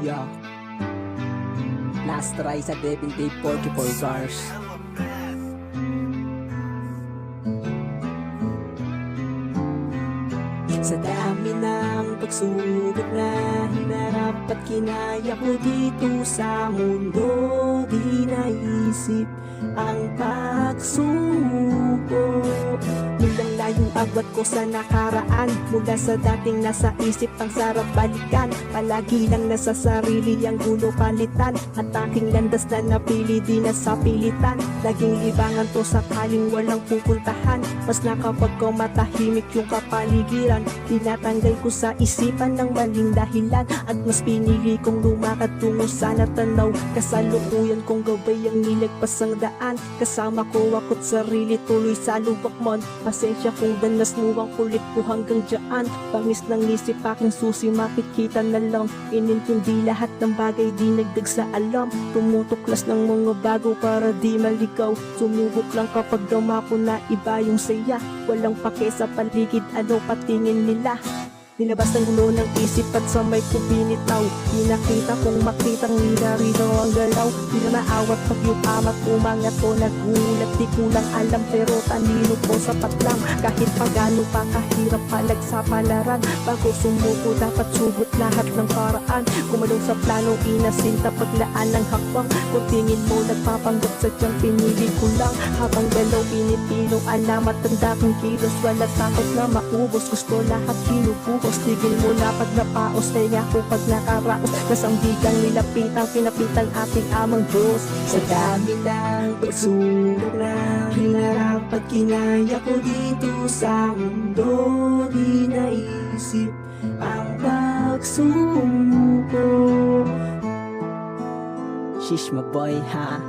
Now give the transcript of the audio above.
Yo, last try sa Devil Day 44 bars. Sa dami ng pagsubok na hinarap at kinaya ko dito sa mundo, di naisip ang pagsuko. Nilang layong agwat ko sa nakaraan, mula sa dating nasa isip ang sarap balikan. Palagi lang nasa sarili ang gulo palitan, at aking landas na napili di na sa pilitan. Laging libangan to sakaling walang pupuntahan, mas nakapagko matahimik yung kapaligiran. Tinatanggal ko sa isipan ng maling dahilan, at mas pinili kong lumakad tungo sa natanaw. Kasalukuyan kong gabay ang nilagpas ang daan, kasama ko ako't sarili tuloy sa lubak mon. Pasensya kung danas mo ang kulit ko hanggang dyan. Pangis ng isip aking susi, makikita na lang. Inintindi lahat ng bagay, di nagdag sa alam. Tumutuklas ng mga bago para di maligaw. Sumubok lang kapag dumako na iba yung saya. Walang pake sa paligid, ano patingin nila. Nilabas ng gulo ng isip at sa may ko binitaw. Di nakita kung makitang ninarito ang galaw. Di na maawat pag yung amat umangat o nagulat. Di kulang alam pero talino ko sapat lang. Kahit pagano pa kahirap palag sa palaran, bago sumuko dapat subot lahat ng paraan. Kumalong sa planong inasinta paglaan ng hakwang. Kung tingin mo nagpapanggap sa tiyang pinili ko lang. Habang galaw pinipilong alamat ang daking kilos. Wala takot na maubos, gusto lahat kinubuhos. Tigil mo na pag napaos, kaya ako pag nakaraos. Kasanggigang nilapitang pinapitan ating amang Diyos. Sa dami ng pagsubok na hinarap at kinaya ko dito sa mundo, di naisip ang pagsuko. Shish my boy ha.